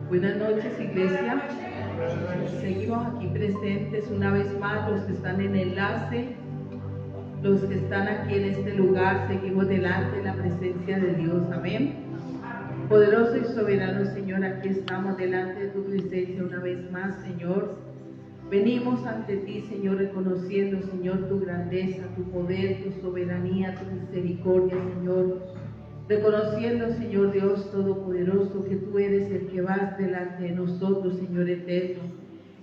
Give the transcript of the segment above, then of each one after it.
Buenas noches, iglesia. Seguimos aquí presentes una vez más, los que están en enlace, los que están aquí en este lugar, seguimos delante de la presencia de Dios. Amén. Poderoso y soberano Señor, aquí estamos delante de tu presencia una vez más, Señor. Venimos ante ti, Señor, reconociendo, Señor, tu grandeza, tu poder, tu soberanía, tu misericordia, Señor. Reconociendo, Señor Dios Todopoderoso, que tú eres el que vas delante de nosotros, Señor eterno.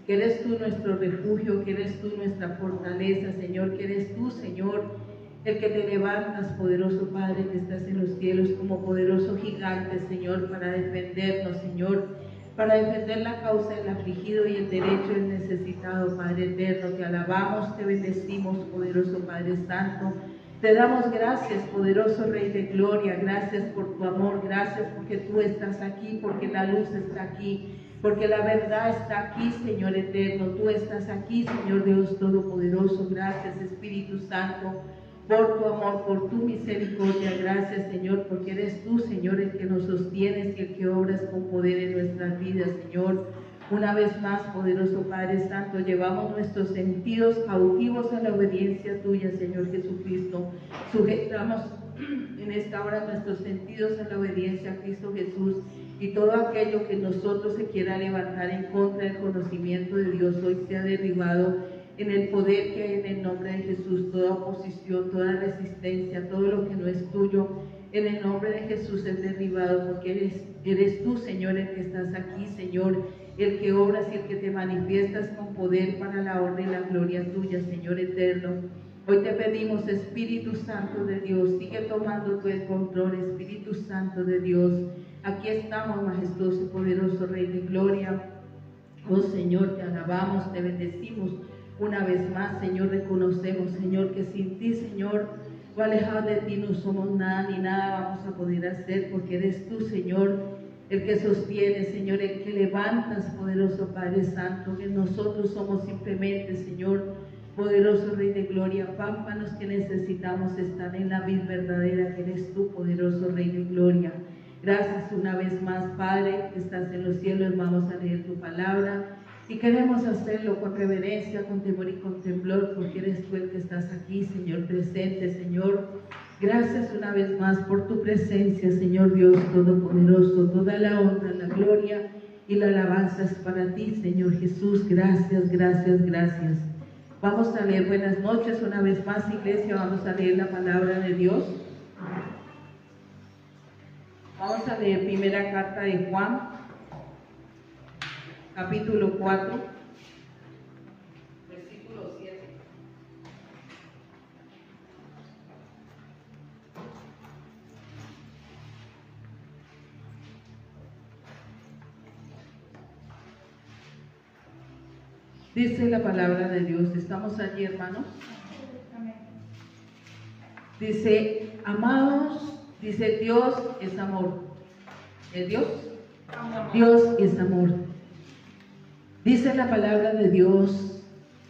Que eres tú nuestro refugio, que eres tú nuestra fortaleza, Señor. Que eres tú, Señor, el que te levantas, poderoso Padre, que estás en los cielos como poderoso gigante, Señor, para defendernos, Señor. Para defender la causa del afligido y el derecho del necesitado, Padre eterno. Te alabamos, te bendecimos, poderoso Padre Santo. Te damos gracias, poderoso Rey de Gloria, gracias por tu amor, gracias porque tú estás aquí, porque la luz está aquí, porque la verdad está aquí, Señor eterno. Tú estás aquí, Señor Dios Todopoderoso. Gracias, Espíritu Santo, por tu amor, por tu misericordia. Gracias, Señor, porque eres tú, Señor, el que nos sostienes y el que obras con poder en nuestras vidas, Señor. Una vez más, poderoso Padre Santo, llevamos nuestros sentidos cautivos a la obediencia tuya, Señor Jesucristo. Sujetamos en esta hora nuestros sentidos a la obediencia a Cristo Jesús, y todo aquello que nosotros se quiera levantar en contra del conocimiento de Dios hoy sea derribado en el poder que hay en el nombre de Jesús. Toda oposición, toda resistencia, todo lo que no es tuyo, en el nombre de Jesús es derribado, porque eres tú, Señor, el que estás aquí, Señor, el que obras y el que te manifiestas con poder para la honra y la gloria tuya, Señor eterno. Hoy te pedimos, Espíritu Santo de Dios, sigue tomando tú el control, Espíritu Santo de Dios. Aquí estamos, majestuoso y poderoso Rey de Gloria. Oh Señor, te alabamos, te bendecimos una vez más, Señor. Reconocemos, Señor, que sin ti, Señor, o alejado de ti no somos nada, ni nada vamos a poder hacer, porque eres tú, Señor, el que sostiene, Señor, el que levantas, poderoso Padre Santo. Que nosotros somos simplemente, Señor, poderoso Rey de Gloria, pámpanos que necesitamos estar en la vid verdadera, que eres tú, poderoso Rey de Gloria. Gracias una vez más, Padre, que estás en los cielos. Vamos a leer tu palabra y queremos hacerlo con reverencia, con temor y con temblor, porque eres tú el que estás aquí, Señor, presente, Señor. Gracias una vez más por tu presencia, Señor Dios Todopoderoso. Toda la honra, la gloria y la alabanza es para ti, Señor Jesús. Gracias, gracias, gracias. Vamos a leer, buenas noches una vez más, iglesia. Vamos a leer la palabra de Dios. Vamos a leer primera carta de Juan, capítulo 4, versículo 7. Dice la palabra de Dios. ¿Estamos allí, hermanos? Dice, amados, dice, Dios es amor. ¿Es Dios? Dios es amor. Dice la palabra de Dios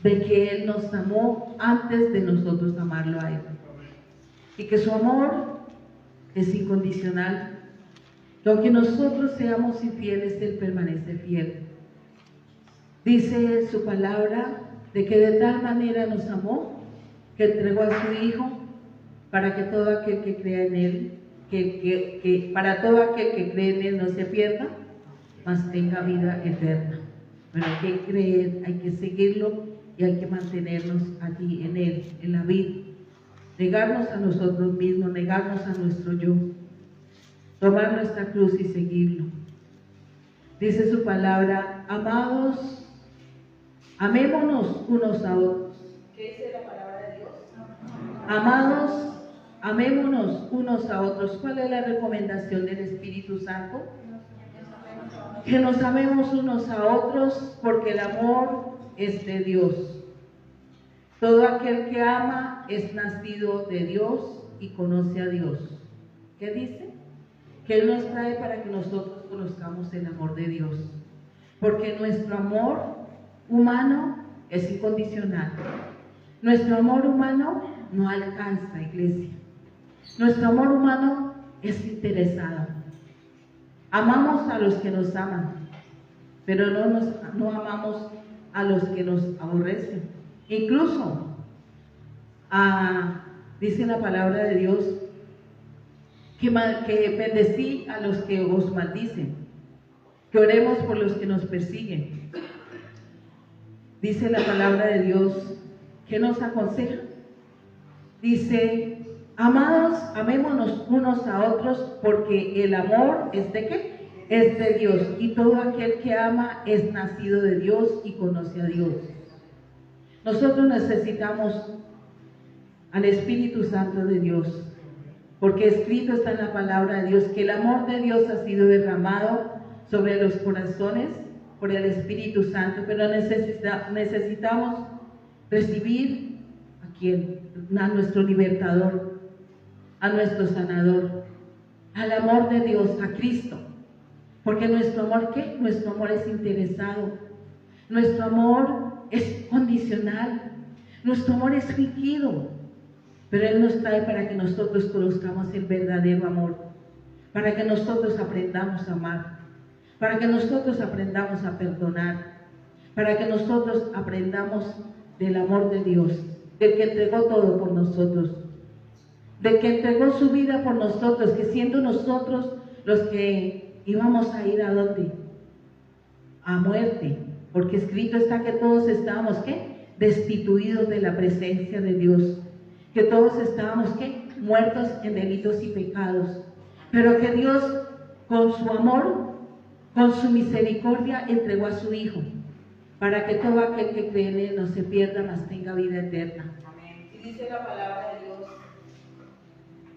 de que Él nos amó antes de nosotros amarlo a Él. Y que su amor es incondicional. Que aunque nosotros seamos infieles, Él permanece fiel. Dice su palabra de que de tal manera nos amó que entregó a su Hijo para que todo aquel que crea en Él, para todo aquel que cree en Él no se pierda, mas tenga vida eterna. Pero hay que creer, hay que seguirlo y hay que mantenernos allí en Él, en la vida. Negarnos a nosotros mismos, negarnos a nuestro yo, tomar nuestra cruz y seguirlo. Dice su palabra, amados, amémonos unos a otros. ¿Qué dice la palabra de Dios? Amados, amémonos unos a otros. ¿Cuál es la recomendación del Espíritu Santo? Que nos amemos unos a otros, porque el amor es de Dios. Todo aquel que ama es nacido de Dios y conoce a Dios. ¿Qué dice? Que Él nos trae para que nosotros conozcamos el amor de Dios. Porque nuestro amor humano es incondicional. Nuestro amor humano no alcanza, iglesia. Nuestro amor humano es interesado. Amamos a los que nos aman. pero no amamos a los que nos aborrecen. Incluso dice la palabra de Dios que bendecí a los que os maldicen, que oremos por los que nos persiguen. Dice la palabra de Dios que nos aconseja. Dice: amados, amémonos unos a otros, porque el amor es de ¿qué? Es de Dios, y todo aquel que ama es nacido de Dios y conoce a Dios. Nosotros necesitamos al Espíritu Santo de Dios, porque escrito está en la palabra de Dios que el amor de Dios ha sido derramado sobre los corazones por el Espíritu Santo, pero necesitamos recibir ¿a quién? A nuestro libertador, a nuestro sanador, al amor de Dios, a Cristo. Porque nuestro amor, ¿qué? Nuestro amor es interesado, nuestro amor es condicional, nuestro amor es fingido, pero Él nos trae para que nosotros conozcamos el verdadero amor, para que nosotros aprendamos a amar, para que nosotros aprendamos a perdonar, para que nosotros aprendamos del amor de Dios, del que entregó todo por nosotros, del que entregó su vida por nosotros, que siendo nosotros los que íbamos a ir ¿a dónde? A muerte, porque escrito está que todos estábamos ¿qué? Destituidos de la presencia de Dios, que todos estábamos ¿qué? Muertos en delitos y pecados, pero que Dios con su amor, con su misericordia entregó a su Hijo, para que todo aquel que cree en Él no se pierda, mas tenga vida eterna. Amén. Y dice la palabra de Dios: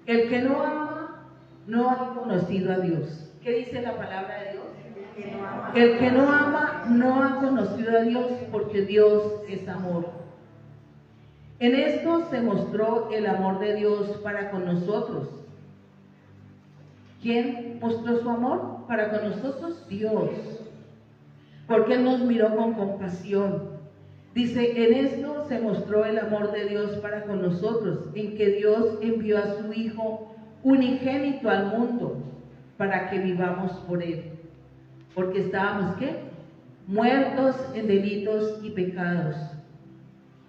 el que no ama no ha conocido a Dios. ¿Qué dice la palabra de Dios? El que no ama no ha conocido a Dios, porque Dios es amor. En esto se mostró el amor de Dios para con nosotros. ¿Quién mostró su amor para con nosotros? Dios. Porque Él nos miró con compasión. Dice: en esto se mostró el amor de Dios para con nosotros, en que Dios envió a su Hijo unigénito al mundo, para que vivamos por Él. Porque estábamos, ¿qué? Muertos en delitos y pecados.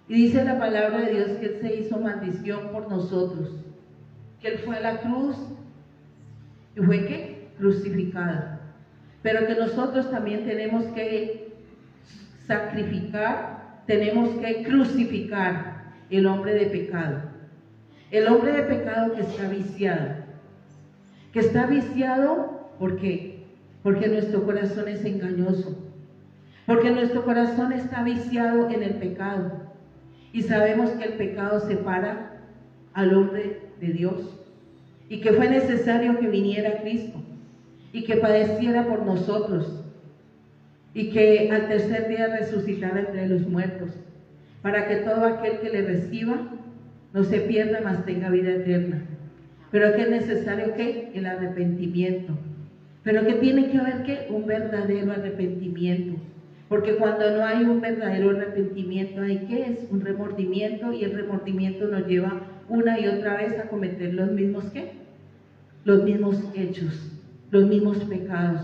Y dice la palabra de Dios que Él se hizo maldición por nosotros, que Él fue a la cruz y fue ¿qué? Crucificado. Pero que nosotros también tenemos que sacrificar, tenemos que crucificar el hombre de pecado. El hombre de pecado que está viciado. Que está viciado, ¿por qué? Porque nuestro corazón es engañoso. Porque nuestro corazón está viciado en el pecado. Y sabemos que el pecado separa al hombre de Dios. Y que fue necesario que viniera Cristo. Y que padeciera por nosotros. Y que al tercer día resucitara entre los muertos. Para que todo aquel que le reciba no se pierda, mas tenga vida eterna. Pero que es necesario que el arrepentimiento. Pero que tiene que haber que un verdadero arrepentimiento. Porque cuando no hay un verdadero arrepentimiento, hay que es un remordimiento, y el remordimiento nos lleva una y otra vez a cometer los mismos ¿qué? Los mismos hechos, los mismos pecados.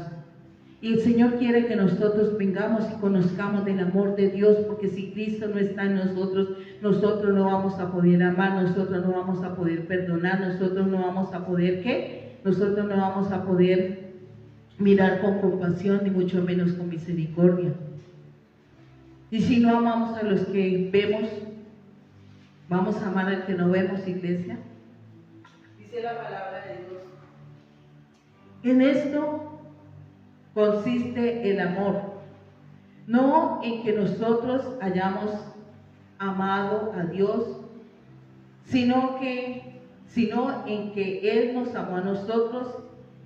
Y el Señor quiere que nosotros vengamos y conozcamos del amor de Dios, porque si Cristo no está en nosotros, nosotros no vamos a poder amar, nosotros no vamos a poder perdonar, nosotros no vamos a poder ¿qué? Nosotros no vamos a poder mirar con compasión, ni mucho menos con misericordia. Y si no amamos a los que vemos, ¿vamos a amar al que no vemos, iglesia? Dice la palabra de Dios: en esto consiste el amor, no en que nosotros hayamos amado a Dios, sino en que Él nos amó a nosotros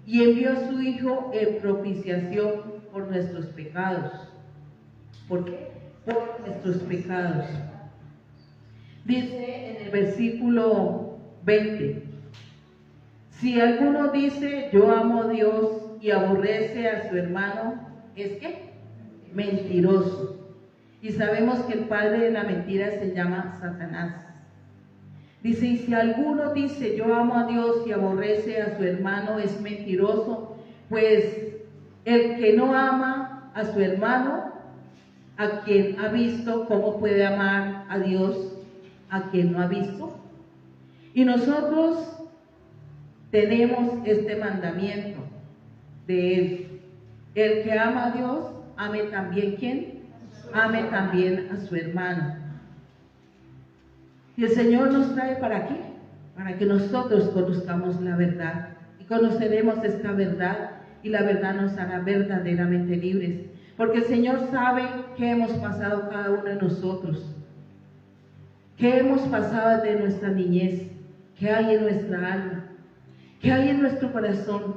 y envió a su Hijo en propiciación por nuestros pecados. ¿Por qué? Por nuestros pecados. Dice en el versículo 20: si alguno dice yo amo a Dios y aborrece a su hermano, ¿es qué? Mentiroso. Y sabemos que el padre de la mentira se llama Satanás. Dice: y si alguno dice yo amo a Dios y aborrece a su hermano, es mentiroso, pues el que no ama a su hermano, a quien ha visto, cómo puede amar a Dios a quien no ha visto. Y nosotros tenemos este mandamiento de Él. El que ama a Dios, ame también, ¿quién? Ame también a su hermano. Y el Señor nos trae ¿para qué? Para que nosotros conozcamos la verdad. Y conoceremos esta verdad, y la verdad nos hará verdaderamente libres. Porque el Señor sabe qué hemos pasado cada uno de nosotros. Qué hemos pasado desde nuestra niñez. Qué hay en nuestra alma. Qué hay en nuestro corazón.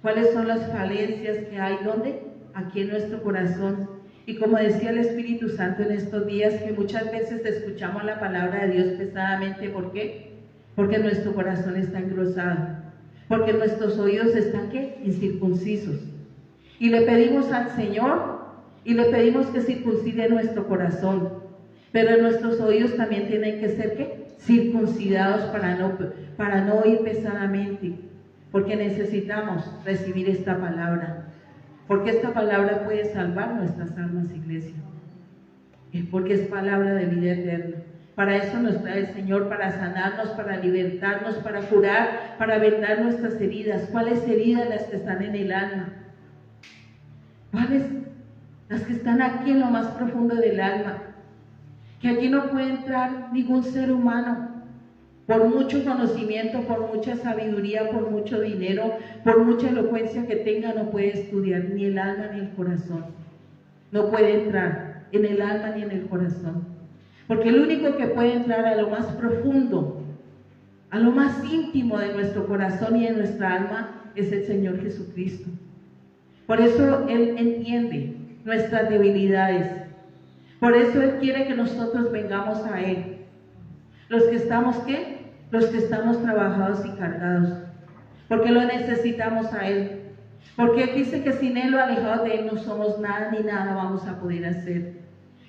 ¿Cuáles son las falencias que hay? ¿Dónde? Aquí en nuestro corazón. Y como decía el Espíritu Santo en estos días, que muchas veces escuchamos la palabra de Dios pesadamente. ¿Por qué? Porque nuestro corazón está engrosado. Porque nuestros oídos están, ¿qué? Incircuncisos. Y le pedimos al Señor, y le pedimos que circuncide nuestro corazón. Pero nuestros oídos también tienen que ser, ¿qué? Circuncidados para no oír pesadamente. Porque necesitamos recibir esta palabra. Porque esta palabra puede salvar nuestras almas, iglesia. Es porque es palabra de vida eterna. Para eso nos trae el Señor, para sanarnos, para libertarnos, para curar, para vendar nuestras heridas. ¿Cuáles heridas? Las que están en el alma. ¿Cuáles? Las que están aquí en lo más profundo del alma. Que aquí no puede entrar ningún ser humano. Por mucho conocimiento, por mucha sabiduría, por mucho dinero, por mucha elocuencia que tenga, no puede estudiar ni el alma ni el corazón. No puede entrar en el alma ni en el corazón. Porque el único que puede entrar a lo más profundo, a lo más íntimo de nuestro corazón y de nuestra alma, es el Señor Jesucristo. Por eso Él entiende nuestras debilidades. Por eso Él quiere que nosotros vengamos a Él. Los que estamos, ¿qué? Los que estamos trabajados y cargados. Porque lo necesitamos a Él. Porque Él dice que sin Él o alejado de Él no somos nada ni nada vamos a poder hacer.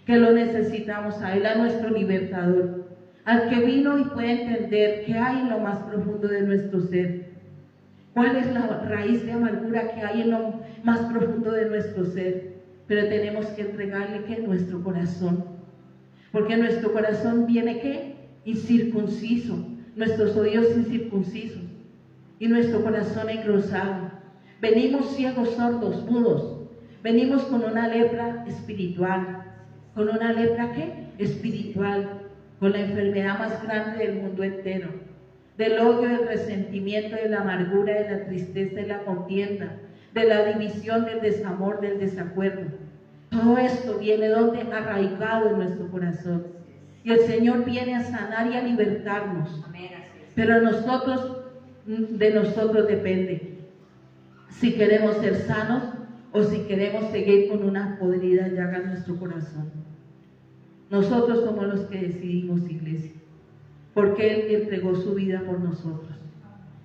Que lo necesitamos a Él, a nuestro libertador. Al que vino y puede entender qué hay en lo más profundo de nuestro ser. ¿Cuál es la raíz de amargura que hay en lo más profundo de nuestro ser? Pero tenemos que entregarle, ¿qué? Nuestro corazón. Porque nuestro corazón viene, ¿qué? Incircunciso, nuestros oídos incircuncisos y nuestro corazón engrosado. Venimos ciegos, sordos, mudos. Venimos con una lepra espiritual. ¿Con una lepra qué? Espiritual. Con la enfermedad más grande del mundo entero. Del odio, del resentimiento, de la amargura, de la tristeza, de la contienda, de la división, del desamor, del desacuerdo. Todo esto viene donde arraigado en nuestro corazón. Y el Señor viene a sanar y a libertarnos. Pero de nosotros depende si queremos ser sanos o si queremos seguir con una podrida llaga en nuestro corazón. Nosotros somos los que decidimos, iglesia, porque Él entregó su vida por nosotros.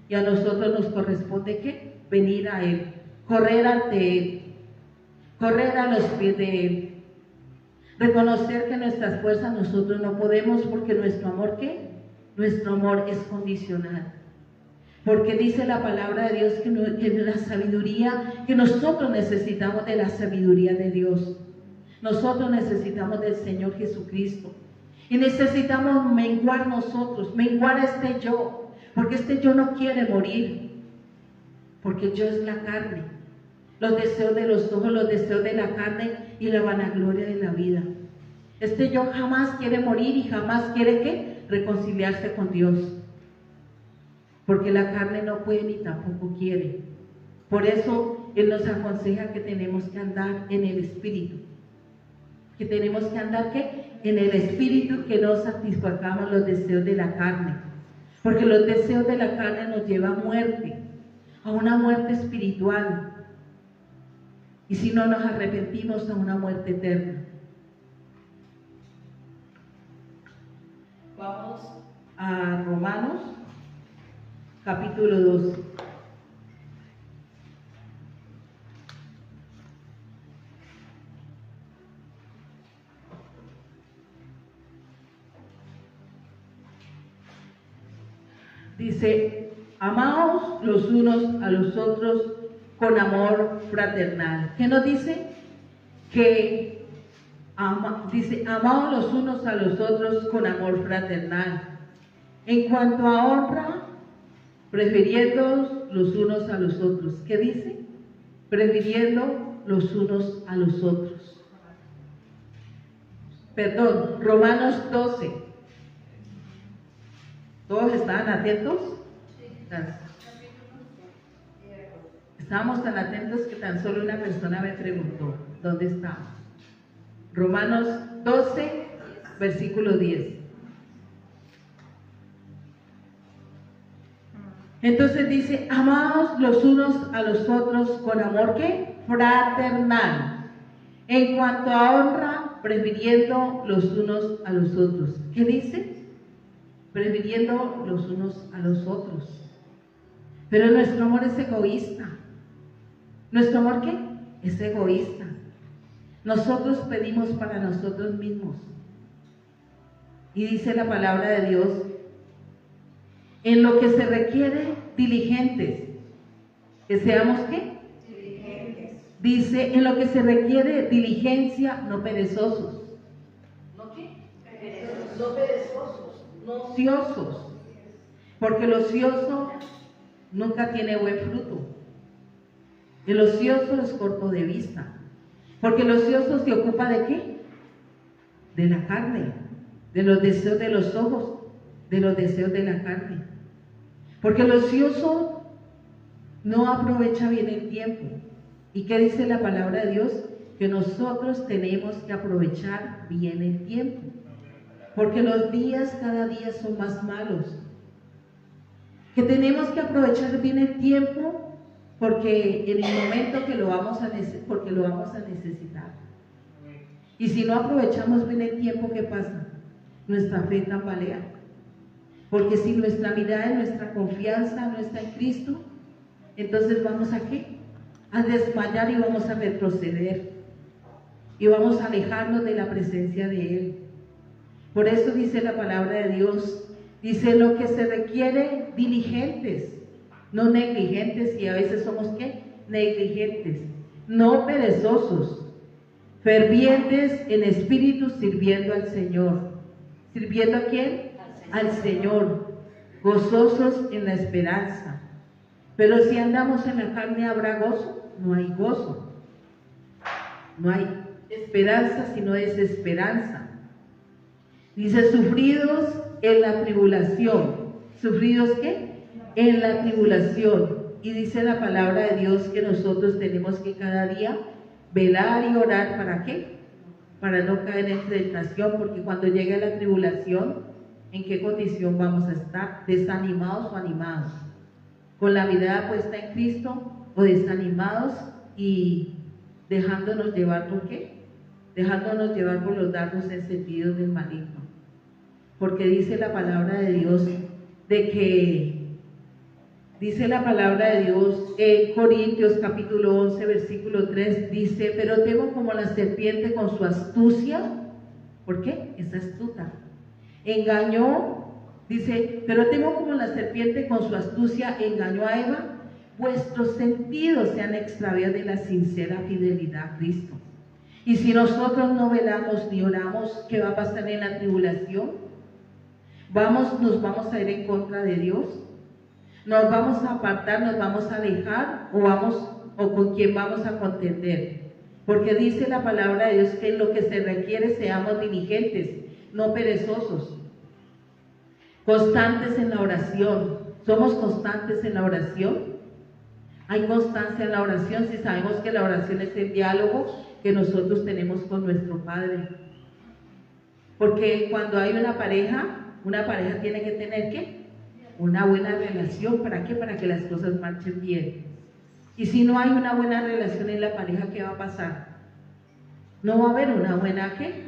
Y a nosotros nos corresponde, ¿qué? Venir a Él, correr ante Él, correr a los pies de Él. Reconocer que nuestras fuerzas nosotros no podemos porque nuestro amor, ¿qué? Nuestro amor es condicional. Porque dice la palabra de Dios que la sabiduría, que nosotros necesitamos de la sabiduría de Dios. Nosotros necesitamos del Señor Jesucristo. Y necesitamos menguar nosotros, menguar este yo. Porque este yo no quiere morir. Porque el yo es la carne. Los deseos de los ojos, los deseos de la carne y la vanagloria de la vida. Este yo jamás quiere morir y jamás quiere, ¿qué? Reconciliarse con Dios. Porque la carne no puede ni tampoco quiere. Por eso Él nos aconseja que tenemos que andar en el Espíritu. Que tenemos que andar, ¿qué? En el Espíritu, que no satisfagamos los deseos de la carne. Porque los deseos de la carne nos llevan a muerte, a una muerte espiritual. Y si no nos arrepentimos, a una muerte eterna. Vamos a Romanos, capítulo 2. Dice, amaos los unos a los otros con amor fraternal. ¿Qué nos dice? que dice, amaos los unos a los otros con amor fraternal. En cuanto a honra, prefiriendo los unos a los otros. ¿Qué dice? Prefiriendo los unos a los otros. Perdón, Romanos 12. ¿Todos estaban atentos? Gracias. Estábamos tan atentos que tan solo una persona me preguntó, ¿dónde estamos? Romanos 12, versículo 10. Entonces dice, amaos los unos a los otros con amor, ¿qué? Fraternal. En cuanto a honra, prefiriendo los unos a los otros. ¿Qué dice? Prefiriendo los unos a los otros. Pero nuestro amor es egoísta. ¿Nuestro amor qué? Es egoísta. Nosotros pedimos para nosotros mismos. Y dice la palabra de Dios, en lo que se requiere, diligentes. ¿Que seamos qué? Diligentes. Dice, en lo que se requiere diligencia, no perezosos. ¿No qué? Perezosos. No perezosos, no ociosos. Porque el ocioso nunca tiene buen fruto. El ocioso es corto de vista. Porque el ocioso se ocupa de qué? De la carne, de los deseos de los ojos, de los deseos de la carne. Porque el ocioso no aprovecha bien el tiempo. ¿Y qué dice la palabra de Dios? Que nosotros tenemos que aprovechar bien el tiempo. Porque los días cada día son más malos. Que tenemos que aprovechar bien el tiempo porque en el momento que lo vamos a necesitar. Y si no aprovechamos bien el tiempo, ¿qué pasa? Nuestra fe tambalea. Porque si nuestra mirada y nuestra confianza no está en Cristo, entonces vamos a ¿qué? A desmayar y vamos a retroceder. Y vamos a alejarnos de la presencia de Él. Por eso dice la palabra de Dios, dice lo que se requiere diligentes, no negligentes, y a veces somos ¿qué? Negligentes, no perezosos, fervientes en espíritu sirviendo al Señor. ¿Sirviendo a quién? Al Señor, gozosos en la esperanza. Pero si andamos en la carne, ¿habrá gozo? No hay gozo. No hay esperanza, sino desesperanza. Dice, sufridos en la tribulación. ¿Sufridos qué? En la tribulación. Y dice la palabra de Dios que nosotros tenemos que cada día velar y orar. ¿Para qué? Para no caer en tentación, porque cuando llegue la tribulación, ¿en qué condición vamos a estar? ¿Desanimados o animados? ¿Con la mirada puesta en Cristo o desanimados y dejándonos llevar por qué? Dejándonos llevar por los dardos encendidos del maligno. Porque dice la palabra de Dios dice la palabra de Dios en Corintios capítulo 11 versículo 3, dice, pero temo como la serpiente con su astucia. ¿Por qué? Es astuta. Engañó, dice, pero temo como la serpiente con su astucia engañó a Eva. Vuestros sentidos se han extraviado de la sincera fidelidad a Cristo. Y si nosotros no velamos ni oramos, ¿qué va a pasar en la tribulación? ¿Nos vamos a ir en contra de Dios? ¿Nos vamos a apartar, nos vamos a dejar o con quién vamos a contender? Porque dice la palabra de Dios que en lo que se requiere seamos diligentes, no perezosos, constantes en la oración. ¿Somos constantes en la oración? ¿Hay constancia en la oración? Si sabemos que la oración es el diálogo que nosotros tenemos con nuestro Padre. Porque cuando hay una pareja tiene que tener ¿qué? Una buena relación. ¿Para qué? Para que las cosas marchen bien. Y si no hay una buena relación en la pareja, ¿qué va a pasar? No va a haber una buena ¿qué?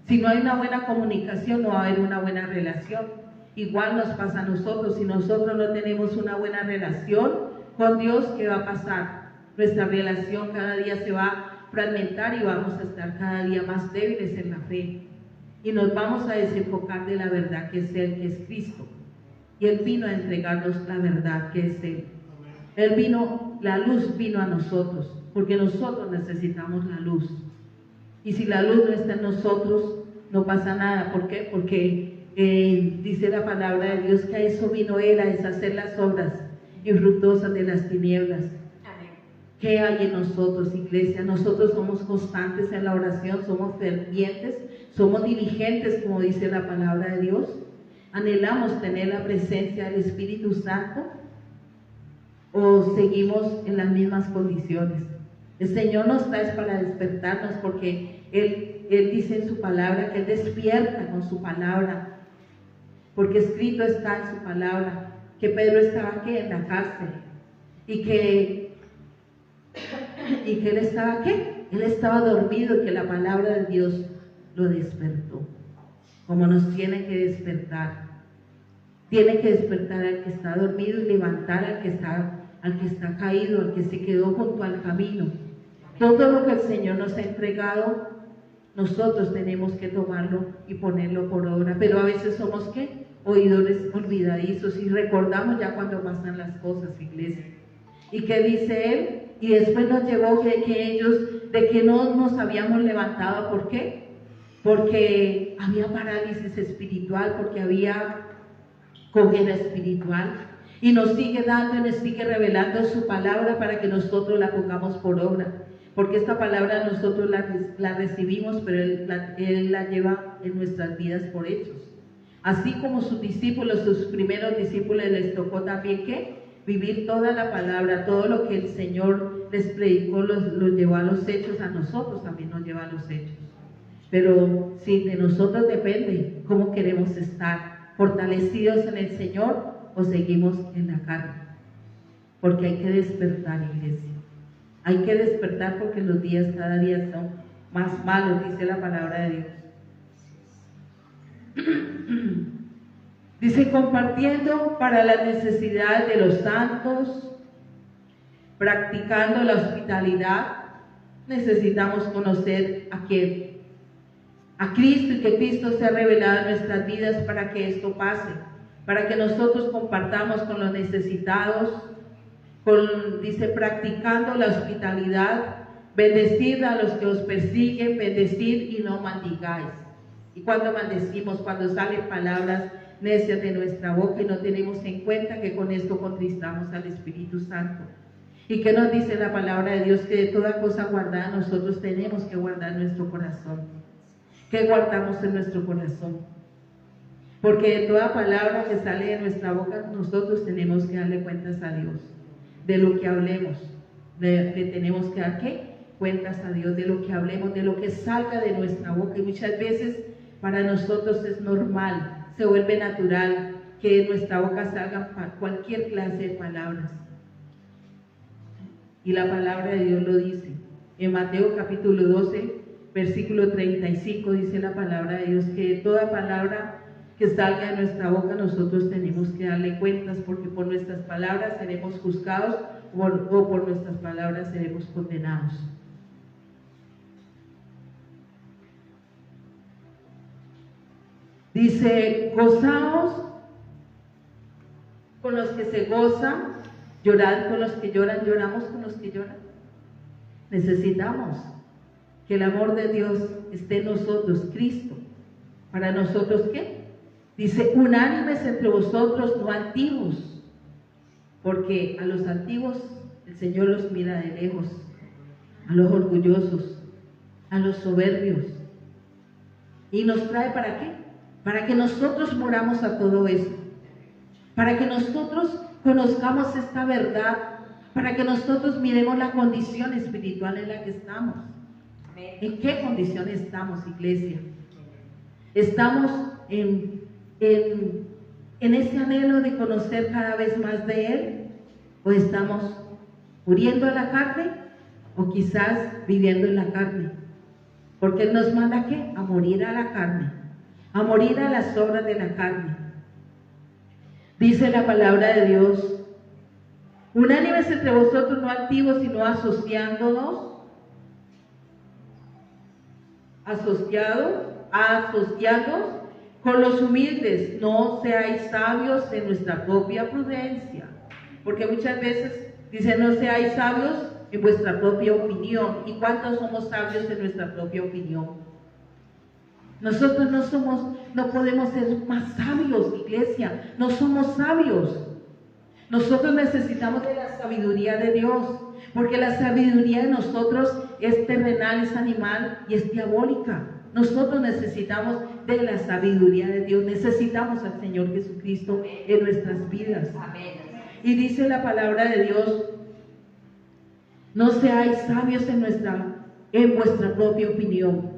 Si no hay una buena comunicación, no va a haber una buena relación. Igual nos pasa a nosotros. Si nosotros no tenemos una buena relación con Dios, ¿qué va a pasar? Nuestra relación cada día se va a fragmentar y vamos a estar cada día más débiles en la fe. Y nos vamos a desenfocar de la verdad que es Él, que es Cristo. Y Él vino a entregarnos la verdad que es Él. La luz vino a nosotros, porque nosotros necesitamos la luz. Y si la luz no está en nosotros, no pasa nada. ¿Por qué? Porque dice la palabra de Dios que a eso vino Él, a deshacer las obras infructuosas de las tinieblas. Amén. ¿Qué hay en nosotros, iglesia? Nosotros somos constantes en la oración, somos fervientes, somos diligentes, como dice la palabra de Dios. ¿Anhelamos tener la presencia del Espíritu Santo? ¿O seguimos en las mismas condiciones? El Señor nos trae para despertarnos, porque Él dice en su palabra que Él despierta con su palabra, porque escrito está en su palabra que Pedro estaba aquí en la cárcel y que él estaba ¿qué? Él estaba dormido y que la palabra de Dios lo despertó, como nos tiene que despertar. Tiene que despertar al que está dormido y levantar al que está caído, al que se quedó junto al camino. Todo lo que el Señor nos ha entregado, nosotros tenemos que tomarlo y ponerlo por obra. Pero a veces somos ¿qué? Oidores olvidadizos y recordamos ya cuando pasan las cosas, iglesia. ¿Y qué dice Él? Y después nos llevó de que no nos habíamos levantado. ¿Por qué? Porque había parálisis espiritual, porque había cojera espiritual. Y nos sigue dando y nos sigue revelando su palabra para que nosotros la pongamos por obra. Porque esta palabra nosotros la recibimos, pero Él la lleva en nuestras vidas por hechos. Así como sus discípulos, sus primeros discípulos, les tocó también ¿qué? Vivir toda la palabra, todo lo que el Señor les predicó, los llevó a los hechos. A nosotros también nos lleva a los hechos. Pero si de nosotros depende cómo queremos estar, fortalecidos en el Señor o seguimos en la carne. Porque hay que despertar, iglesia. Hay que despertar, porque los días cada día son más malos, dice la palabra de Dios. Dice, compartiendo para las necesidades de los santos, practicando la hospitalidad. Necesitamos conocer a quién, a Cristo, y que Cristo sea revelado en nuestras vidas para que esto pase, para que nosotros compartamos con los necesitados. Dice, practicando la hospitalidad, bendecid a los que os persiguen, bendecid y no maldigáis. Y cuando maldecimos, cuando salen palabras necias de nuestra boca y no tenemos en cuenta que con esto contristamos al Espíritu Santo. ¿Y qué nos dice la palabra de Dios? Que de toda cosa guardada nosotros tenemos que guardar nuestro corazón. ¿Qué guardamos en nuestro corazón? Porque de toda palabra que sale de nuestra boca nosotros tenemos que darle cuentas a Dios. De lo que hablemos, le tenemos que dar ¿qué? Cuentas a Dios, de lo que hablemos, de lo que salga de nuestra boca. Y muchas veces para nosotros es normal, se vuelve natural que de nuestra boca salgan cualquier clase de palabras. Y la palabra de Dios lo dice. En Mateo capítulo 12, versículo 35, dice la palabra de Dios que de toda palabra que salga de nuestra boca nosotros tenemos que darle cuentas, porque por nuestras palabras seremos juzgados o por nuestras palabras seremos condenados. Dice, gozaos con los que se gozan, llorad con los que lloran, lloramos con los que lloran. Necesitamos que el amor de Dios esté en nosotros, Cristo. ¿Para nosotros qué? Dice, unánimes entre vosotros, no antiguos, porque a los antiguos el Señor los mira de lejos, a los orgullosos, a los soberbios. ¿Y nos trae para qué? Para que nosotros moramos a todo eso, para que nosotros conozcamos esta verdad, para que nosotros miremos la condición espiritual en la que estamos. ¿En qué condición estamos, iglesia? ¿Estamos en ese anhelo de conocer cada vez más de Él? ¿O estamos muriendo a la carne? ¿O quizás viviendo en la carne? Porque Él nos manda ¿qué? A morir a la carne, a morir a las obras de la carne. Dice la palabra de Dios, unánimes entre vosotros, no antiguos, sino asociados con los humildes. No seáis sabios en nuestra propia prudencia. Porque muchas veces dice, no seáis sabios en vuestra propia opinión. ¿Y cuántos somos sabios en nuestra propia opinión? Nosotros no podemos ser más sabios, iglesia. No somos sabios. Nosotros necesitamos de la sabiduría de Dios, porque la sabiduría de nosotros es terrenal, es animal y es diabólica. Nosotros necesitamos de la sabiduría de Dios, necesitamos al Señor Jesucristo en nuestras vidas. Y dice la palabra de Dios: no seáis sabios en vuestra propia opinión,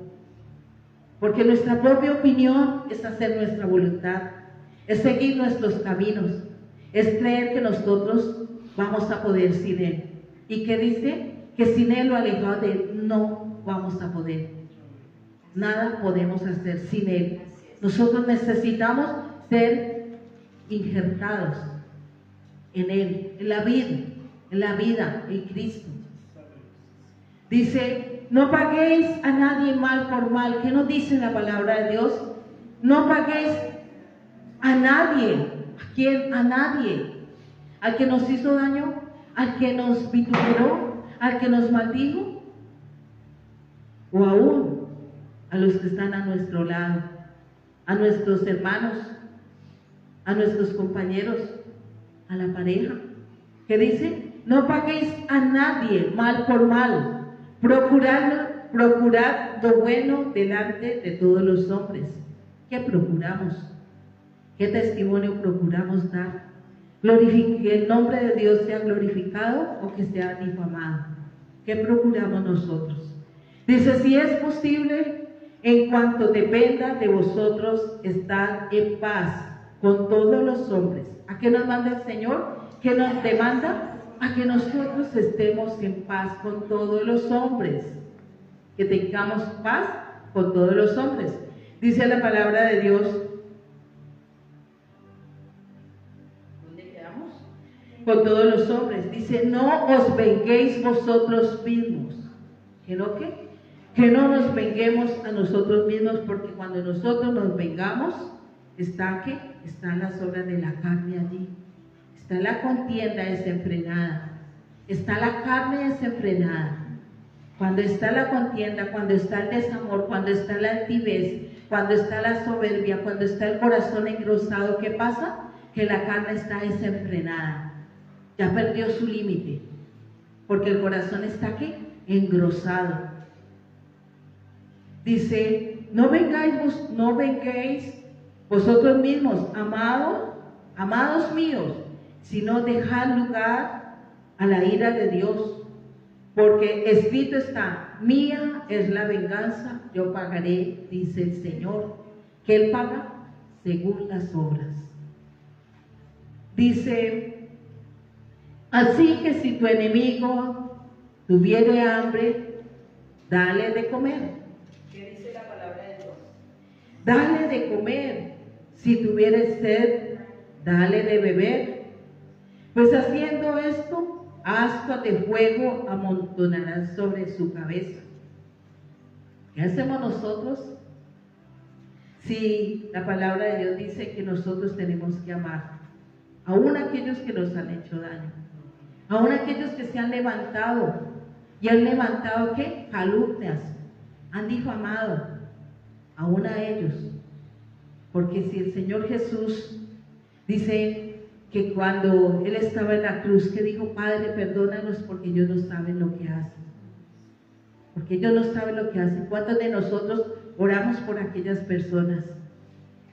porque nuestra propia opinión es hacer nuestra voluntad, es seguir nuestros caminos, es creer que nosotros vamos a poder sin Él. ¿Y qué dice? Que sin Él, lo alejado de Él, no vamos a poder. Nada podemos hacer sin Él. Nosotros necesitamos ser injertados en Él, en la vida, en Cristo. Dice: no paguéis a nadie mal por mal. ¿Qué nos dice la palabra de Dios? No paguéis a nadie. ¿A quién? A nadie. Al que nos hizo daño, al que nos vituperó, al que nos maldijo, o aún a los que están a nuestro lado, a nuestros hermanos, a nuestros compañeros, a la pareja. ¿Qué dice? No paguéis a nadie mal por mal. Procurad lo bueno delante de todos los hombres. ¿Qué procuramos? ¿Qué testimonio procuramos dar? Que el nombre de Dios sea glorificado o que sea difamado. ¿Qué procuramos nosotros? Dice: si es posible, en cuanto dependa de vosotros, estad en paz con todos los hombres. ¿A qué nos manda el Señor? ¿Qué nos demanda? A que nosotros estemos en paz con todos los hombres, que tengamos paz con todos los hombres. Dice la palabra de Dios, ¿dónde quedamos? Con todos los hombres. Dice: no os venguéis vosotros mismos. ¿Que no qué? Que no nos venguemos a nosotros mismos, porque cuando nosotros nos vengamos, está las obras de la carne allí. Está la contienda desenfrenada, está la carne desenfrenada. Cuando está la contienda, cuando está el desamor, cuando está la altivez, cuando está la soberbia, cuando está el corazón engrosado, ¿qué pasa? Que la carne está desenfrenada, ya perdió su límite, porque el corazón está aquí engrosado. Dice: no vengáis vosotros mismos, amados míos, sino dejad lugar a la ira de Dios, porque escrito está: mía es la venganza, yo pagaré, dice el Señor, que Él paga según las obras. Dice: así que si tu enemigo tuviere hambre, dale de comer. ¿Qué dice la palabra de Dios? Dale de comer. Si tuviere sed, dale de beber. Pues haciendo esto, ascuas de fuego amontonarán sobre su cabeza. ¿Qué hacemos nosotros? Si la palabra de Dios dice que nosotros tenemos que amar, aún aquellos que nos han hecho daño, aún aquellos que se han levantado, y han levantado ¿qué? Calumnias, han difamado, aún a ellos. Porque si el Señor Jesús dice que cuando Él estaba en la cruz, que dijo: Padre, perdónanos porque ellos no saben lo que hacen. Porque ellos no saben lo que hacen. ¿Cuántos de nosotros oramos por aquellas personas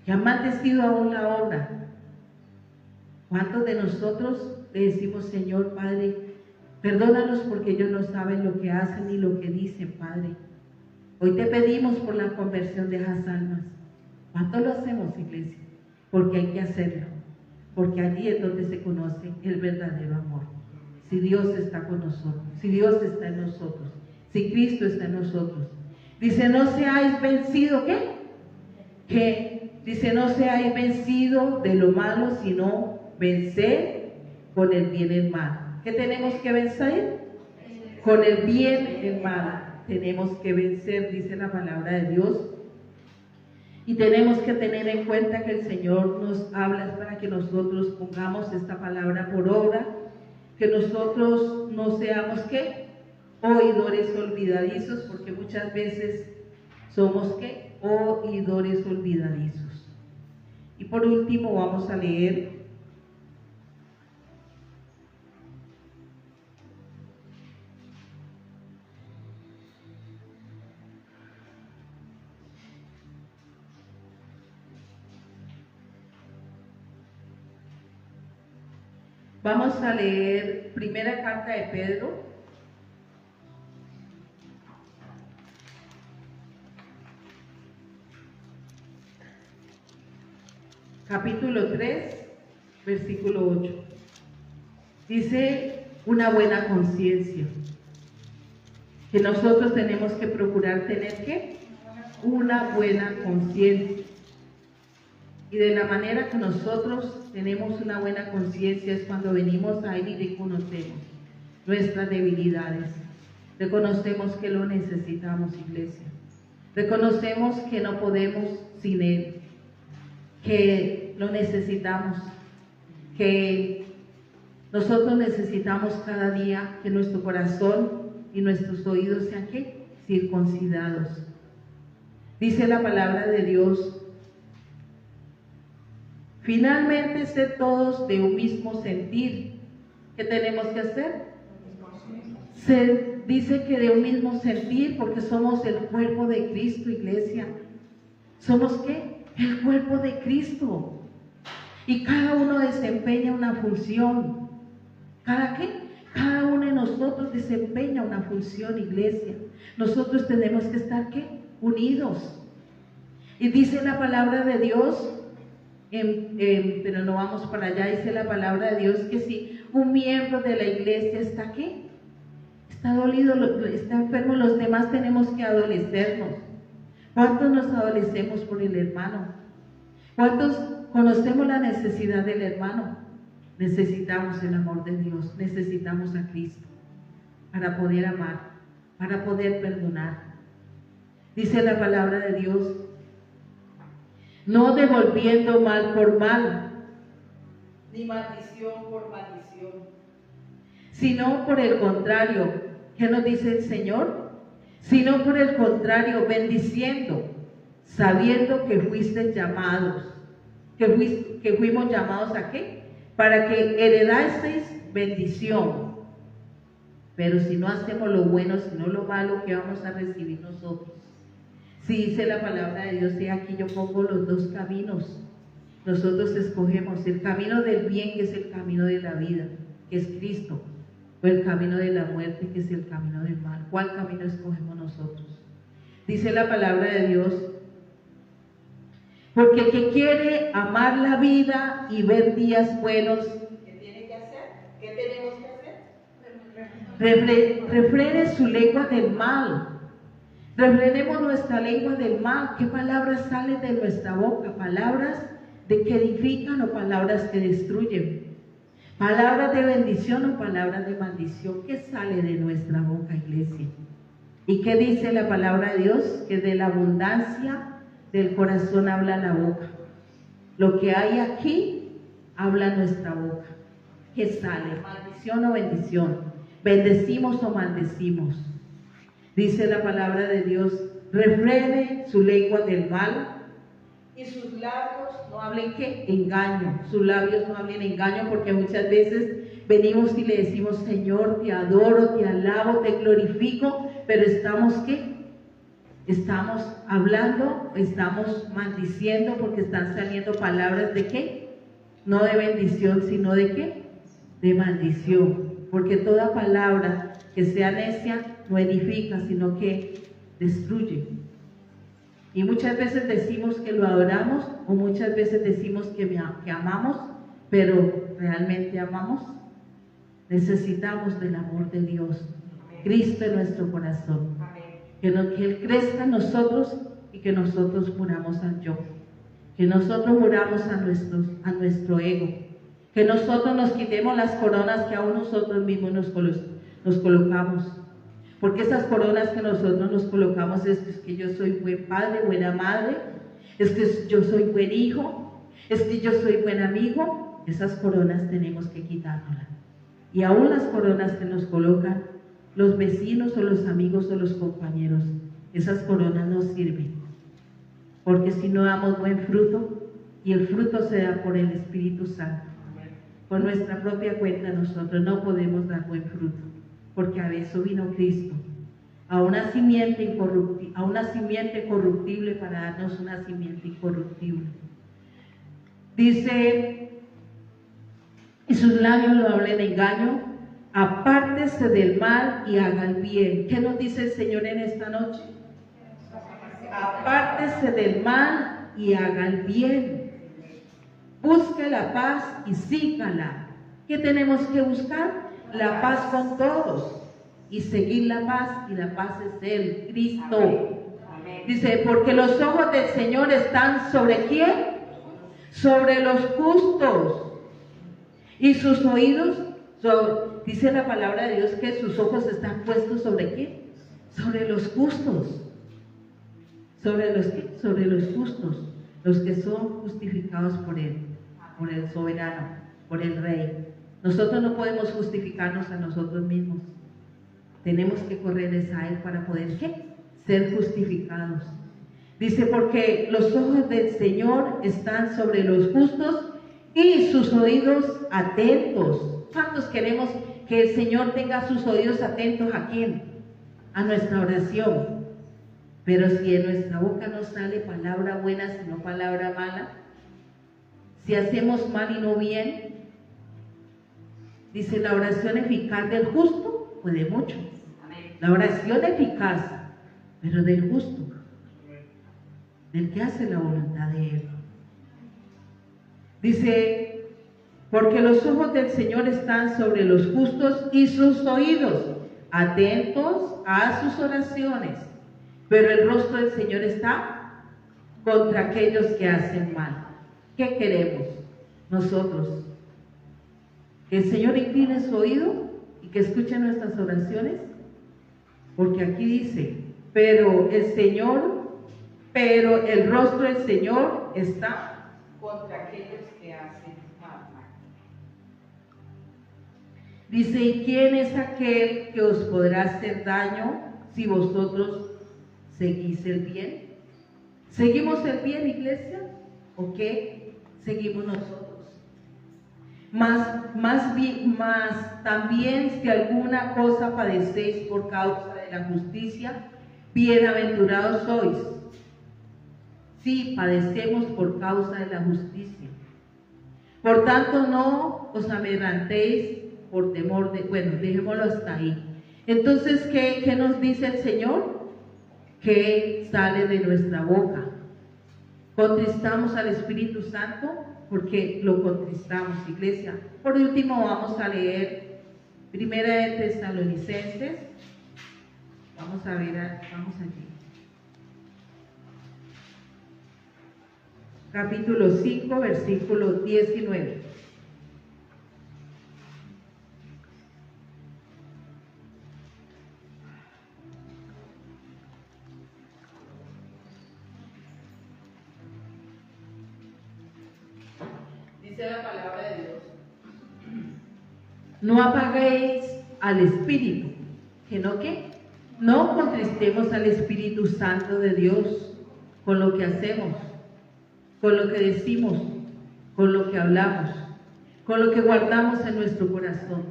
que han maldecido aún la obra? ¿Cuántos de nosotros le decimos: Señor, Padre, perdónanos porque ellos no saben lo que hacen ni lo que dicen, Padre? Hoy te pedimos por la conversión de esas almas. ¿Cuánto lo hacemos, iglesia? Porque hay que hacerlo. Porque allí es donde se conoce el verdadero amor. Si Dios está con nosotros, si Dios está en nosotros, si Cristo está en nosotros. Dice: no seáis vencido, ¿qué? Dice: no seáis vencido de lo malo, sino vencer con el bien el mal. ¿Qué tenemos que vencer? Con el bien el mal. Tenemos que vencer, dice la palabra de Dios. Y tenemos que tener en cuenta que el Señor nos habla para que nosotros pongamos esta palabra por obra, que nosotros no seamos ¿qué? oidores olvidadizos, porque muchas veces somos ¿qué? Oidores olvidadizos. Y por último vamos a leer primera carta de Pedro, capítulo 3, versículo 8. Dice una buena conciencia, que nosotros tenemos que procurar tener ¿qué? Una buena conciencia. Y de la manera que nosotros tenemos una buena conciencia es cuando venimos a Él y reconocemos nuestras debilidades. Reconocemos que lo necesitamos, iglesia. Reconocemos que no podemos sin Él, que lo necesitamos, que nosotros necesitamos cada día que nuestro corazón y nuestros oídos sean ¿qué? Circuncidados. Dice la palabra de Dios: finalmente, ser todos de un mismo sentir. ¿Qué tenemos que hacer? Dice que de un mismo sentir, porque somos el cuerpo de Cristo, iglesia. ¿Somos qué? El cuerpo de Cristo. Y cada uno desempeña una función. ¿Cada qué? Cada uno de nosotros desempeña una función, iglesia. Nosotros tenemos que estar ¿qué? Unidos. Y dice la palabra de Dios, pero no vamos para allá, dice la palabra de Dios que si un miembro de la iglesia está ¿qué? Está dolido, está enfermo, los demás tenemos que adolecernos. ¿Cuántos nos adolecemos por el hermano? ¿Cuántos conocemos la necesidad del hermano? Necesitamos el amor de Dios, necesitamos a Cristo para poder amar, para poder perdonar. Dice la palabra de Dios: no devolviendo mal por mal, ni maldición por maldición, sino por el contrario. ¿Qué nos dice el Señor? Sino por el contrario, bendiciendo, sabiendo que fuisteis llamados, que fuimos llamados ¿a qué? Para que heredaseis bendición. Pero si no hacemos lo bueno, sino lo malo, ¿qué vamos a recibir nosotros? Si dice la palabra de Dios, y aquí yo pongo los dos caminos. Nosotros escogemos el camino del bien, que es el camino de la vida, que es Cristo, o el camino de la muerte, que es el camino del mal. ¿Cuál camino escogemos nosotros? Dice la palabra de Dios: porque el que quiere amar la vida y ver días buenos, ¿qué tiene que hacer? ¿Qué tenemos que hacer? Refrene su lengua del mal. Refrenemos nuestra lengua del mal. ¿Qué palabras salen de nuestra boca? ¿Palabras de que edifican o palabras que destruyen? ¿Palabras de bendición o palabras de maldición? ¿Qué sale de nuestra boca, iglesia? ¿Y qué dice la palabra de Dios? Que de la abundancia del corazón habla la boca. Lo que hay aquí habla nuestra boca. ¿Qué sale? ¿Maldición o bendición? ¿Bendecimos o maldecimos? Dice la palabra de Dios: refrene su lengua del mal y sus labios no hablen ¿qué? Engaño. Sus labios no hablen engaño, porque muchas veces venimos y le decimos: Señor, te adoro, te alabo, te glorifico, pero estamos ¿qué? Estamos hablando, estamos maldiciendo, porque están saliendo palabras de ¿qué? No de bendición, sino de ¿qué? De maldición. Porque toda palabra que sea necia no edifica, sino que destruye. Y muchas veces decimos que lo adoramos, o muchas veces decimos que amamos, pero ¿realmente amamos? Necesitamos del amor de Dios, Cristo en nuestro corazón. Que Él crezca en nosotros y que nosotros muramos al yo. Que nosotros muramos a nuestro ego. Que nosotros nos quitemos las coronas que aún nosotros mismos nos colocamos. Porque esas coronas que nosotros nos colocamos es que yo soy buen padre, buena madre, es que yo soy buen hijo, es que yo soy buen amigo. Esas coronas tenemos que quitárnoslas. Y aún las coronas que nos colocan los vecinos o los amigos o los compañeros. Esas coronas no sirven, porque si no damos buen fruto, y el fruto se da por el Espíritu Santo, por nuestra propia cuenta nosotros no podemos dar buen fruto, porque a eso vino Cristo, a una simiente corruptible para darnos una simiente incorruptible. Dice, y sus labios no hablen engaño, apártese del mal y haga el bien. ¿Qué nos dice el Señor en esta noche? Apártese del mal y haga el bien. Busque la paz y sígala. ¿Qué tenemos que buscar? La paz con todos y seguir la paz, y la paz es Él, Cristo. Amén. Dice, porque los ojos del Señor están ¿sobre quién? Sobre los justos, y sus oídos, dice la palabra de Dios que sus ojos están puestos ¿sobre quién? Sobre los justos. ¿Sobre los qué? Sobre los justos, los que son justificados por Él, por el soberano, por el Rey. Nosotros no podemos justificarnos a nosotros mismos. Tenemos que correr a Él para poder ¿qué? Ser justificados. Dice, porque los ojos del Señor están sobre los justos y sus oídos atentos. ¿Cuántos queremos que el Señor tenga sus oídos atentos a quién? A nuestra oración. Pero si en nuestra boca no sale palabra buena, sino palabra mala, si hacemos mal y no bien, dice, la oración eficaz del justo puede mucho. La oración eficaz, pero del justo, del que hace la voluntad de Él. Dice, porque los ojos del Señor están sobre los justos y sus oídos atentos a sus oraciones, pero el rostro del Señor está contra aquellos que hacen mal. ¿Qué queremos nosotros? Que el Señor incline su oído y que escuche nuestras oraciones, porque aquí dice, pero el rostro del Señor está contra aquellos que hacen mal. Dice, ¿y quién es aquel que os podrá hacer daño si vosotros seguís el bien? ¿Seguimos el bien, iglesia? ¿O qué seguimos nosotros? Más también, si alguna cosa padecéis por causa de la justicia, bienaventurados sois. Sí, padecemos por causa de la justicia. Por tanto, no os amedrentéis por temor de... Bueno, dejémoslo hasta ahí. Entonces, ¿qué nos dice el Señor? Que sale de nuestra boca. Contristamos al Espíritu Santo porque lo contristamos, iglesia. Por último, vamos a leer Primera de Tesalonicenses. Vamos allí. Capítulo 5, versículo 19. Dice la palabra de Dios: no apaguéis al Espíritu, no contristemos al Espíritu Santo de Dios con lo que hacemos, con lo que decimos, con lo que hablamos, con lo que guardamos en nuestro corazón.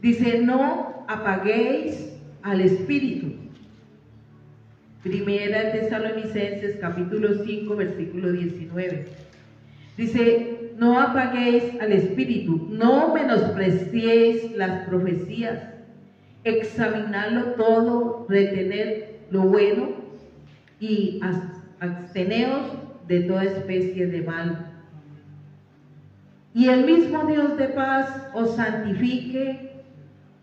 Dice, no apaguéis al Espíritu. Primera de Tesalonicenses, capítulo 5, versículo 19. Dice, no apaguéis al Espíritu, no menospreciéis las profecías, examinadlo todo, retened lo bueno y absteneos de toda especie de mal. Y el mismo Dios de paz os santifique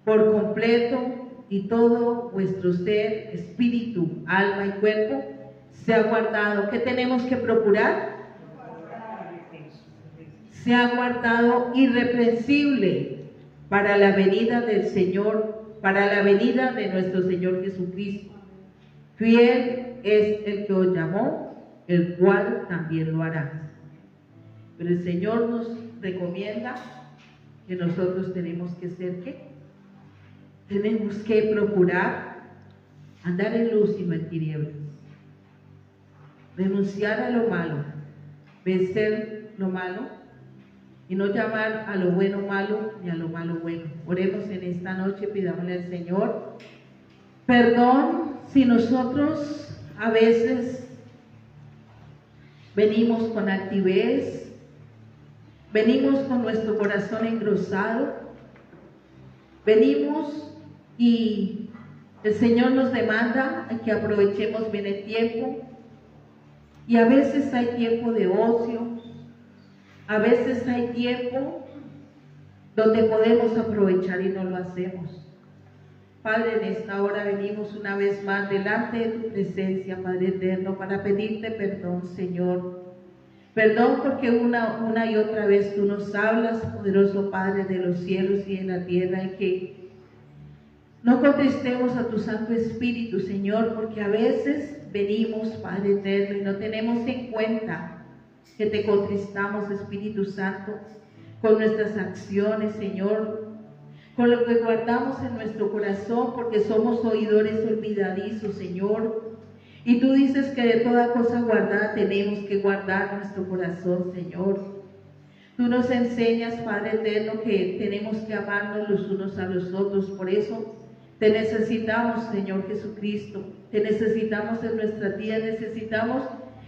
por completo, y todo vuestro ser, espíritu, alma y cuerpo sea guardado. ¿Qué tenemos que procurar? Sea guardado irreprensible para la venida del Señor, para la venida de nuestro Señor Jesucristo. Fiel es el que os llamó, el cual también lo hará. Pero el Señor nos recomienda que nosotros tenemos que ser ¿qué? tenemos que procurar andar en luz y no en tinieblas. Renunciar a lo malo, vencer lo malo y no llamar a lo bueno malo ni a lo malo bueno. Oremos en esta noche, pidámosle al Señor perdón si nosotros a veces venimos con altivez, venimos con nuestro corazón engrosado, venimos y el Señor nos demanda que aprovechemos bien el tiempo, y a veces hay tiempo de ocio, a veces hay tiempo donde podemos aprovechar y no lo hacemos. Padre, en esta hora venimos una vez más delante de tu presencia, Padre eterno, para pedirte perdón, Señor. Perdón porque una y otra vez tú nos hablas, poderoso Padre de los cielos y de la tierra, y que no contristemos a tu Santo Espíritu, Señor, porque a veces venimos, Padre eterno, y no tenemos en cuenta que te contristamos, Espíritu Santo, con nuestras acciones, Señor, con lo que guardamos en nuestro corazón, porque somos oidores olvidadizos, Señor. Y tú dices que de toda cosa guardada tenemos que guardar nuestro corazón, Señor. Tú nos enseñas, Padre eterno, que tenemos que amarnos los unos a los otros. Por eso te necesitamos, Señor Jesucristo. Te necesitamos en nuestra vida, necesitamos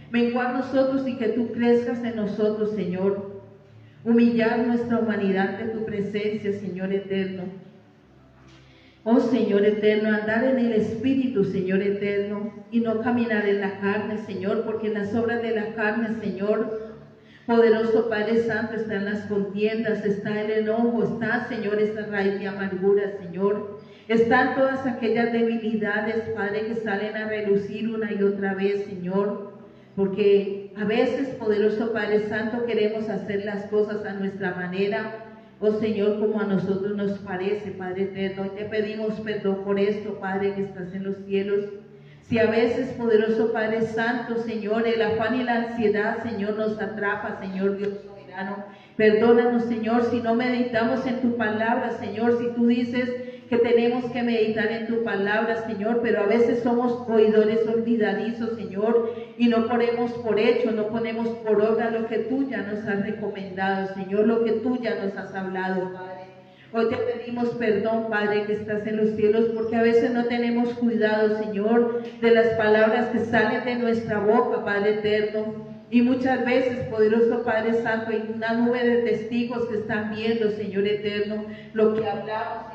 menguar nosotros y que tú crezcas en nosotros, Señor. Humillar nuestra humanidad de tu presencia, Señor eterno. Oh Señor eterno, andar en el Espíritu, Señor eterno, y no caminar en la carne, Señor, porque en las obras de la carne, Señor, poderoso Padre Santo, están las contiendas, está el enojo, está, Señor, esta raíz de amargura, Señor. Están todas aquellas debilidades, Padre, que salen a relucir una y otra vez, Señor. Porque a veces, poderoso Padre Santo, queremos hacer las cosas a nuestra manera, oh Señor, como a nosotros nos parece, Padre eterno. Hoy te pedimos perdón por esto, Padre, que estás en los cielos. Si a veces, poderoso Padre Santo, Señor, el afán y la ansiedad, Señor, nos atrapa, Señor Dios soberano, perdónanos, Señor, si no meditamos en tu palabra, Señor, si tú dices que tenemos que meditar en tu palabra, Señor, pero a veces somos oidores olvidadizos, Señor, y no ponemos por hecho, no ponemos por obra lo que tú ya nos has recomendado, Señor, lo que tú ya nos has hablado, Padre. Hoy te pedimos perdón, Padre, que estás en los cielos, porque a veces no tenemos cuidado, Señor, de las palabras que salen de nuestra boca, Padre eterno. Y muchas veces, poderoso Padre Santo, hay una nube de testigos que están viendo, Señor eterno, lo que hablamos,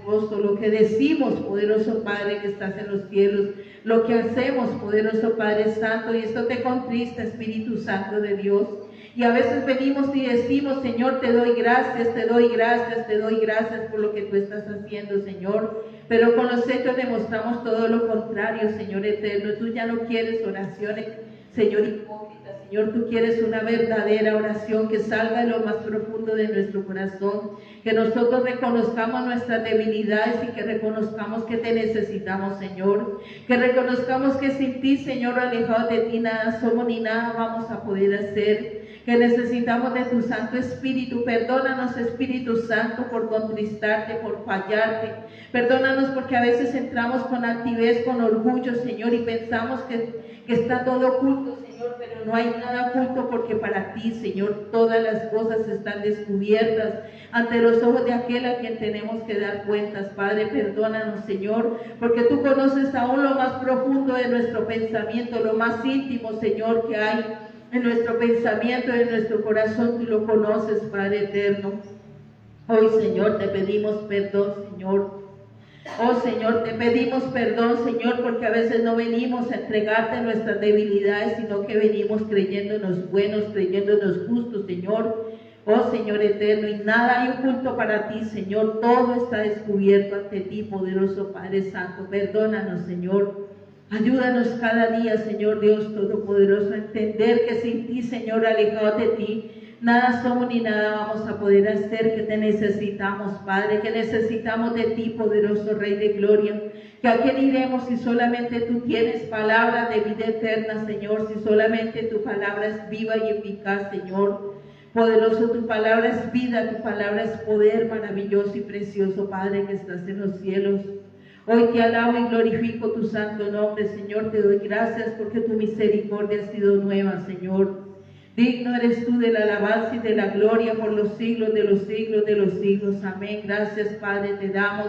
lo que decimos, poderoso Padre que estás en los cielos, lo que hacemos, poderoso Padre Santo, y esto te contrista, Espíritu Santo de Dios. Y a veces venimos y decimos, Señor, te doy gracias, te doy gracias, te doy gracias por lo que tú estás haciendo, Señor. Pero con los hechos demostramos todo lo contrario, Señor eterno. Tú ya no quieres oraciones, Señor, hipócritas. Señor, tú quieres una verdadera oración que salga de lo más profundo de nuestro corazón, que nosotros reconozcamos nuestras debilidades y que reconozcamos que te necesitamos, Señor, que reconozcamos que sin ti, Señor, alejados de ti nada somos ni nada vamos a poder hacer, que necesitamos de tu Santo Espíritu. Perdónanos, Espíritu Santo, por contristarte, por fallarte. Perdónanos porque a veces entramos con altivez, con orgullo, Señor, y pensamos que está todo oculto, Señor, pero no hay nada oculto, porque para ti, Señor, todas las cosas están descubiertas ante los ojos de aquel a quien tenemos que dar cuentas. Padre, perdónanos, Señor, porque tú conoces aún lo más profundo de nuestro pensamiento, lo más íntimo, Señor, que hay en nuestro pensamiento, en nuestro corazón. Tú lo conoces, Padre eterno. Hoy, Señor, te pedimos perdón, Señor. Oh Señor, te pedimos perdón, Señor, porque a veces no venimos a entregarte nuestras debilidades, sino que venimos creyéndonos buenos, creyéndonos justos, Señor. Oh Señor eterno, y nada hay oculto para ti, Señor. Todo está descubierto ante ti, poderoso Padre Santo. Perdónanos, Señor. Ayúdanos cada día, Señor Dios Todopoderoso, a entender que sin ti, Señor, alejados de ti, nada somos ni nada vamos a poder hacer, que te necesitamos, Padre, que necesitamos de ti, poderoso Rey de Gloria, que a quién iremos si solamente tú tienes palabra de vida eterna, Señor, si solamente tu palabra es viva y eficaz, Señor. Poderoso, tu palabra es vida, tu palabra es poder maravilloso y precioso, Padre, que estás en los cielos. Hoy te alabo y glorifico tu santo nombre, Señor. Te doy gracias porque tu misericordia ha sido nueva, Señor. Digno eres tú de la alabanza y de la gloria por los siglos de los siglos de los siglos. Amén. Gracias, Padre, te damos,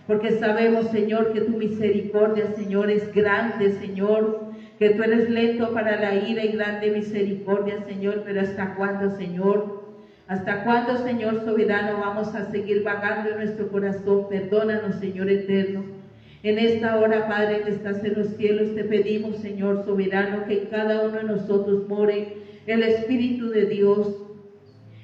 porque sabemos, Señor, que tu misericordia, Señor, es grande, Señor, que tú eres lento para la ira y grande misericordia, Señor. Pero ¿hasta cuándo, Señor? ¿Hasta cuándo, Señor soberano, vamos a seguir vagando en nuestro corazón? Perdónanos, Señor eterno. En esta hora, Padre, que estás en los cielos, te pedimos, Señor soberano, que en cada uno de nosotros more el Espíritu de Dios,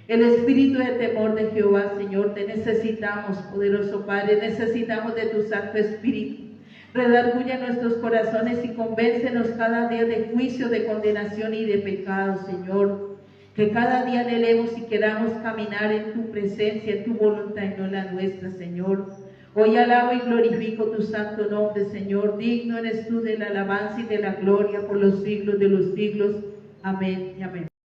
el Espíritu de temor de Jehová, Señor. Te necesitamos, poderoso Padre, necesitamos de tu Santo Espíritu. Redarguye nuestros corazones y convéncenos cada día de juicio, de condenación y de pecado, Señor. Que cada día anhelemos y queramos caminar en tu presencia, en tu voluntad y no la nuestra, Señor. Hoy alabo y glorifico tu santo nombre, Señor. Digno eres tú de la alabanza y de la gloria por los siglos de los siglos. Amén y amén.